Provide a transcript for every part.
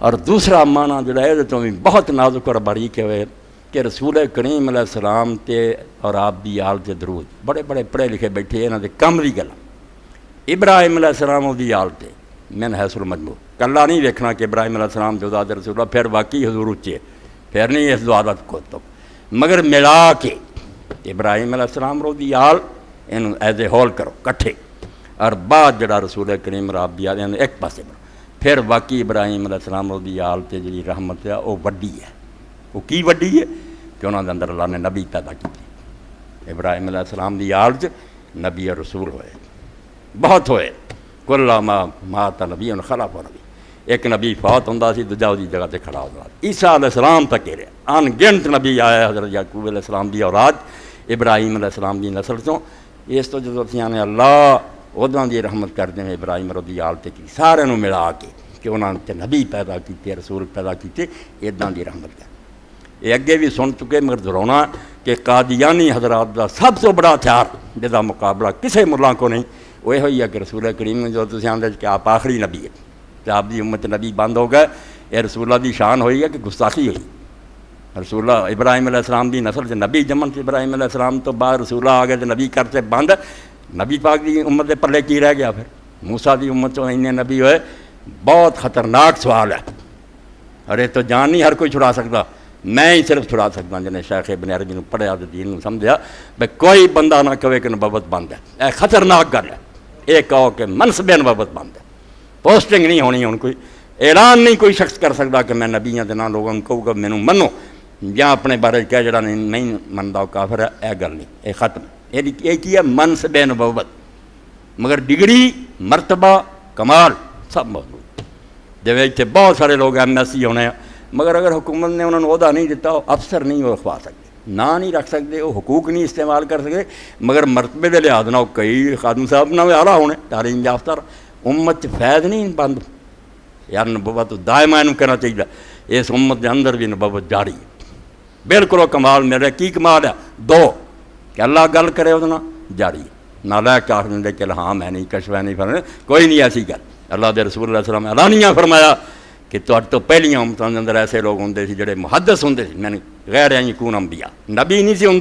اور دوسرا معنی جڑا ہے تو بھی بہت نازک اور باریک ہے کہ رسول کریم علیہ السلام تے اور آپ دی آل تے درود بڑے بڑے پڑھے لکھے بیٹھے انہاں دے کم دی گل ابراہیم علیہ السلام دی آل تے من حیث المجموع کلا نہیں دیکھنا کہ ابراہیم علیہ السلام جو ذات رسول اللہ پھر واقعی حضور اچے پھر نہیں اس دعات کو تو مگر ملا کے ابراہیم علیہ السلام رو دی آل ان ایز اے ہول کرو کٹھے اور بعد جڑا رسول کریم راب دی آل ایک پاسے برو پھر واقعی ابراہیم علیہ السلام رو دی آل تے جڑی رحمت ہے وہ وڈی ہے وہ کی وڈی ہے کہ انہوں نے اندر اللہ نے نبی پیدا کی ابراہیم علیہ السلام دی آل چ نبی اور رسول ہوئے بہت ہوئے کلا مات نبی خلاف نبی ایک نبی فوت ہوندا سی دوجا دی جگہ تے کھڑا ہوندا عیسیٰ علیہ السلام تک کہہ رہے ان گنت نبی آیا حضرت یعقوب علیہ السلام دی اولاد ابراہیم علیہ السلام دی نسل چوں اس تو جدوں اسی نے اللہ اداں دی رحمت کر دیں ابراہیم رضی آل تے کی سارے نو ملا کے کہ انہوں نے نبی پیدا کیتے رسول پیدا کیتے اداں دی رحمت کر یہ اگے بھی سن چکے مگر دہرانا کہ قادیانی حضرات دا سب سے بڑا ہتھیار جدا مقابلہ کسے ملا کو نہیں وہ ہوئی ہے کہ رسول کریم نے جو تسی آندے کہ آپ آخری نبی ہے کہ آپ دی امت نبی بند ہو گئے یہ رسول اللہ دی شان ہوئی ہے کہ گستاخی ہوئی رسول اللہ ابراہیم علیہ السلام دی نسل سے نبی جمن سے ابراہیم علیہ السلام تو بعد رسول اللہ آگے تو نبی کرتے بند نبی پاک دی امت دے پلے کی رہ گیا پھر موسیٰ دی امت تو انہیں نبی ہوئے بہت خطرناک سوال ہے ارے تو جان نہیں ہر کوئی چھڑا سکتا میں ہی صرف چھڑا سکتا جنہیں شیخ ابن عربی نے پڑھیا تو دین سمجھا بھائی کوئی بندہ نہ کہے کہ نبوت بند ہے اے خطرناک گل ہے ایک کہو کہ منصب نبوت بند ہے پوسٹنگ نہیں ہونی ان کوئی اعلان نہیں کوئی شخص کر سکتا کہ میں نبی ہاں نہ لوگوں کو کہوں گا مینوں منو یا اپنے بارے کہہ جڑا نہیں منتا کافر ہے اے گل نہیں اے ختم یہ کی ہے منصب نبوت مگر ڈگری مرتبہ کمال سب موجود جب اتنے بہت سارے لوگ ایم ایس سی ہونے ہیں مگر اگر حکومت نے انہوں نے عہدہ نہیں دیتا افسر نہیں وہ رکھوا سکتے نا نہیں رکھ سکتے وہ حقوق نہیں استعمال کر سکتے مگر مرتبے کے لحاظ نہ کئی خادم صاحب نہ اعلیٰ ہونے تعلیم یافتہ امت فیض نہیں بند یار نبوت دائمہ انہوں کہنا چاہیے اس امت کے اندر بھی نبوت جاری ہے بالکل وہ کمال میرے کی کمال ہے دو کہ اللہ گل کرے ادنا جاری ہے نہ لے کے آخر دے کہ ہاں میں نہیں کشف ہے نہیں فرنے کوئی نہیں ایسی گل اللہ دے رسول اللہ علیہ وسلم اعلانیہ فرمایا کہ تو پہلیاں امتوں کے اندر ایسے لوگ ہوں سی جڑے محدث ہوں سی میں نے غیر یکون انبیاء نبی نہیں سی ہوں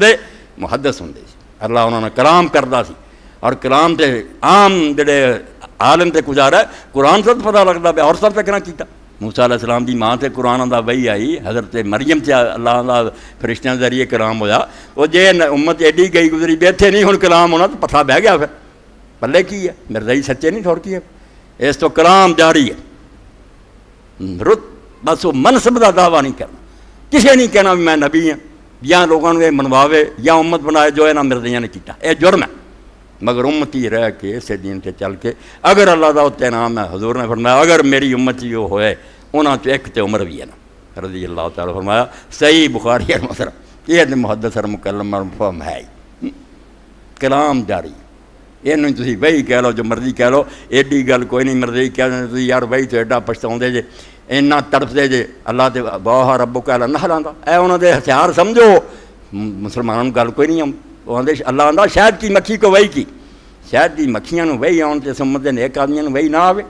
محدث ہوں سی اللہ انہوں نے کلام کرتا سی اور کلام تے عام جڑے عالم تے گزارا ہے قرآن سے پتہ لگتا پہ اور سب تک نہ کیتا موسیٰ علیہ السلام دی ماں تے قرآن دا وحی آئی حضرت مریم تے اللہ دا فرشتیاں ذریعے کلام ہویا وہ جے امت ایڈی گئی گزری بیٹھے نہیں ہن کلام ہونا تو پتہ بہ گیا پھر پلے کی ہے مرزائی سچے نہیں تھوڑ کی ہے اس تو کلام جاری ہے رت بس وہ منصب دا دعویٰ نہیں کرنا کسے نہیں کہنا بھی میں نبی ہوں یا لوگوں نے منواوے یا امت بنائے جو ہے نا مرزیاں نے کیتا اے جرم ہے مگر امتی رہ کے اسے دین تے چل کے اگر اللہ دا اتنے نام ہے حضور نے فرمایا اگر میری امت جو ہوئے انہاں چ ایک تے عمر بھی ہے نا رضی اللہ تعالیٰ فرمایا صحیح بخاری اور مسلم یہ محدث اور مکلم اور مفہوم ہے کلام جاری یہ تھی وہی کہہ لو جو مرضی کہہ لو ایڈی گل کوئی نہیں مرضی کہہ یار وہی تو ایڈا پچھتاؤں جے اینا تڑپ دے جے اللہ تے واہ ربو کہلا نہ لاندہ اے انہوں دے ہتھیار سمجھو مسلمانوں گل کوئی نہیں آدھے اللہ آدھا شاید کی مکھی کو وہی کی شاید کی مکھیاں وہی آن تے سمت دے نیک آدمیاں وہی نہ آوے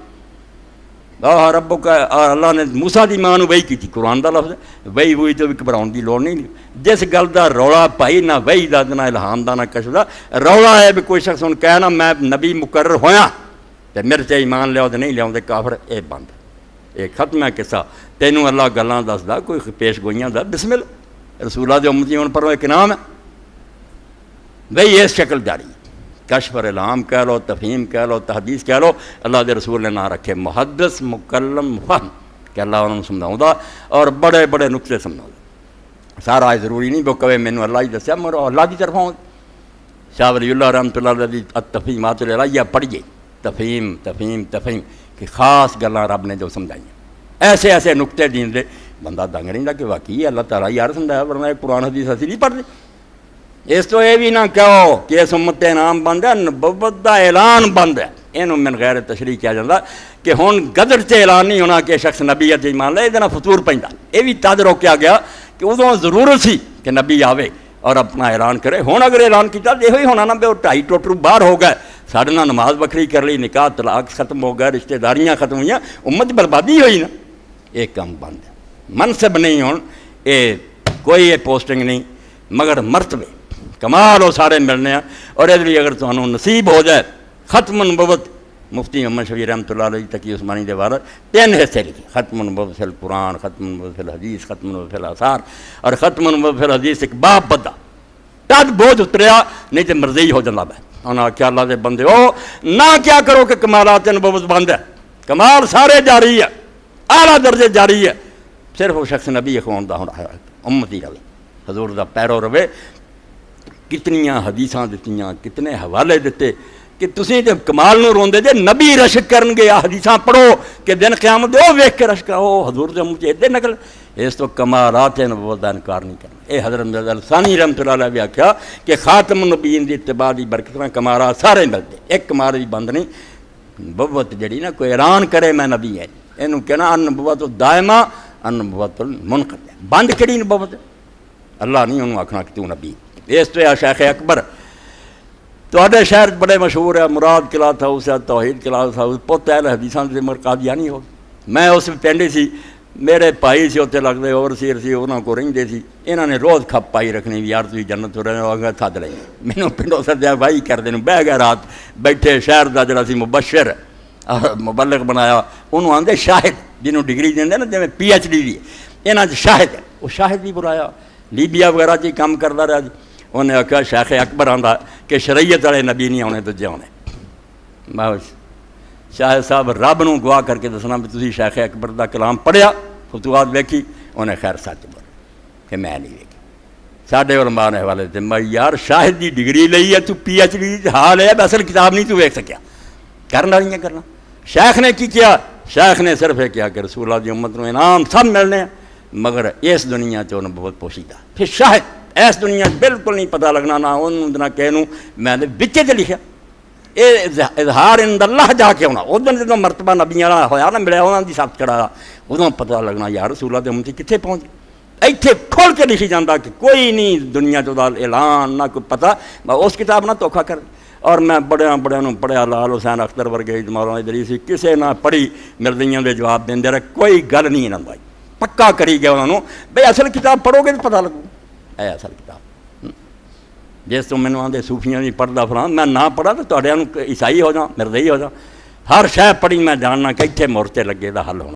واہ ربو کا اللہ نے موسیٰ دی ماں وہی کی تھی قرآن دا لفظ وہی ہوئی تو بھی گھبراؤن دی لوڑ نہیں جس گل دا رولا پائی نہ وہی دا نہ الہام دا نہ کشف دا رولا ہے بھی کوئی شخص ان کہنا میں نبی مقرر ہویا تے میرے تے ایمان لیاؤ تے نہیں لیاؤ تے کافر اے بند ایک ختم ہے قصہ تینوں اللہ گلاں دسدا کوئی پیش گوئیاں دا بسم اللہ رسول اللہ دے امتی ان پر ایک نام ہے وہی اس شکل جاری کشف اور الہام کہہ لو تفہیم کہہ لو تحدیث کہہ لو اللہ دے رسول نے نہ رکھے محدث مکلم فہم کہ اللہ انہوں نے سمجھاؤں دا اور بڑے بڑے نقطے سمجھاؤں دا سارا ضروری نہیں وہ کہے مینوں اللہ ہی دسیا مگر اللہ کی طرف ہوں شاہ ولی اللہ رحمۃ اللہ علیہ التفہیمات الہیہ پڑھیے تفہیم تفہیم تفہیم کہ خاص گلاں رب نے جو سمجھائیں ایسے ایسے نقطے دین دے بندہ دنگ نہیں دا کہ واقعی اللہ تعالیٰ یار سمجھایا ورنہ قرآن حدیث اسی نہیں پڑھ دے اس تو یہ بھی نہ کہو کہ اس امت نام بند ہے نبوت دا اعلان بند ہے اینوں من غیر تشریح کیا جاتا کہ ہن گدر سے اعلان نہیں ہونا کہ شخص نبیت ایمان لے یہ فطور پیندا یہ بھی تد روکیا گیا کہ ادوں ضرورت سی کہ نبی آوے اور اپنا اعلان کرے ہن اگر اعلان کیتا یہ ہی ہونا نا بے وہ 2.5 ٹوٹرو باہر ہو گئے سارے نماز بکھری کر لی نکاح طلاق ختم ہو گئے رشتہ داریاں ختم ہوئی امت بربادی ہوئی نا یہ کام بند ہے منصب نہیں ہون یہ کوئی یہ پوسٹنگ نہیں مگر مرتبے کمال وہ سارے ملنے ہیں اور اس لیے اگر تمہیں نصیب ہو جائے ختم النبوت مفتی محمد شفیع رحمۃ اللہ علیہ تقی عثمانی دے وارث 3 حصے لکھے ختم النبوت فی القرآن ختم النبوت فی الحدیث ختم النبوت فی الاثار اور ختم النبوت فی الحدیث ایک باب بدا تد بوجھ اتریا نہیں تو مرضی ہو جاتا ہے انہاں کیا اللہ دے بندے ہو نہ کیا کرو کہ کمالات نبوت بند ہے کمال سارے جاری ہے اعلیٰ درجے جاری ہے صرف وہ شخص نبی اخوان دا ہونا ہے امتی رہے حضور دا پیرو رہے کتنیاں حدیثاں دتیاں کتنے حوالے دیتے کہ تسی تے کمال نو روندے جے نبی رشک کرن گے حدیثاں پڑھو کہ دن قیامت دے ویکھ کے رشک او حضور دے منہ تے نکل اس تو کمالات نبوت دا انکار نہیں کرنا اے حضرت مرزا ثانی رحمۃ اللہ علیہ بھی آکھیا کہ خاتم النبیین دی اتباع دی برکتاں کمالات سارے ملدے ایک کمال بھی بند نہیں نبوت جڑی نا کوئی اعلان کرے میں نبی ہے اینو کہنا ان نبوت دائمہ ان نبوت المنقطع بند کڑی نبوت اللہ نہیں انہوں آکھنا کہ تو نبی اس تو ہے شیخ اکبر تواڈے شہر بڑے مشہور ہے مراد قلعہ ہاؤس ہے توحید قلعہ ہاؤس پوت اہل حدیثاں دے قادیانی ہو میں اس پنڈ سی میرے بھائی سی اتنے لگتے اوورسیئر سی انہوں کو رہندے سی انہوں نے روز کھپ پائی رکھنی بھی یار تھی جنت ہو رہے ہو اگر تھد لیں مینوں پنڈوں سدیا بھائی کردے بہ گئے رات بیٹھے شہر دا جڑا سی مبشر مبلغ بنایا انہوں آندے شاہد جنہوں ڈگری دیں نا جی پی ایچ ڈی دی یہاں شاہد ہے وہ شاہد بھی بلایا لیبیا وغیرہ جی کام کرتا رہا جی انہیں آخیا شیخ اکبر آندا کہ شریعت والے نبی نہیں آنے دجے آنے میں شاہد صاحب رب نو گواہ کر کے دسنا بھی تسی شیخ اکبر دا کلام پڑھیا فتوحات ویکھی انہیں خیر سچ بول کہ میں نہیں ویکھی ساڈے علماء نے حوالے تے میں یار شاہد دی ڈگری لئی ہے تو پی ایچ ڈی حال ہے اصل کتاب نہیں تو ویکھ سکیا کرنا نہیں کرنا شیخ نے کی کیا شیخ نے صرف یہ کیا کہ رسول اللہ دی امت نو انعام سب ملنے ہیں مگر اس دنیا چ بہت پوشیدہ پھر شاہد اس دنیا بالکل نہیں پتہ لگنا نہ انہوں نہ کہنوں میں نے بچے تے لکھا یہ اظہار عند اللہ جا کے ہونا ادھر جدوں مرتبہ نبیاں والا ہویا نا ملیا انہوں دی سب چڑھایا ادوں پتہ لگنا یار رسول اللہ دی امت کتنے پہنچ ایتھے کھول کے لکھی جاتا کہ کوئی نہیں دنیا چ اعلان نہ کوئی پتہ اس کتاب نہ دھوکھا کر اور میں بڑیاں پڑھیا لال حسین اختر ورگے مولانا ادریسی کسے نہ پڑھی مردیاں دے جواب دیندے رہے کوئی گل نہیں انہوں نے پکا کری گیا انہوں بھئی اصل کتاب پڑھو گے تو پتہ لگو اے اصل کتاب جس تو مینوں آندے صوفیاں دی پڑھدا فلان میں نہ پڑھا تو تہاڈیاں نوں عیسائی ہو جاں مردئی ہو جاں ہر شے پڑھی میں جاننا کہ اتنے مورچے لگے دا حل ہونا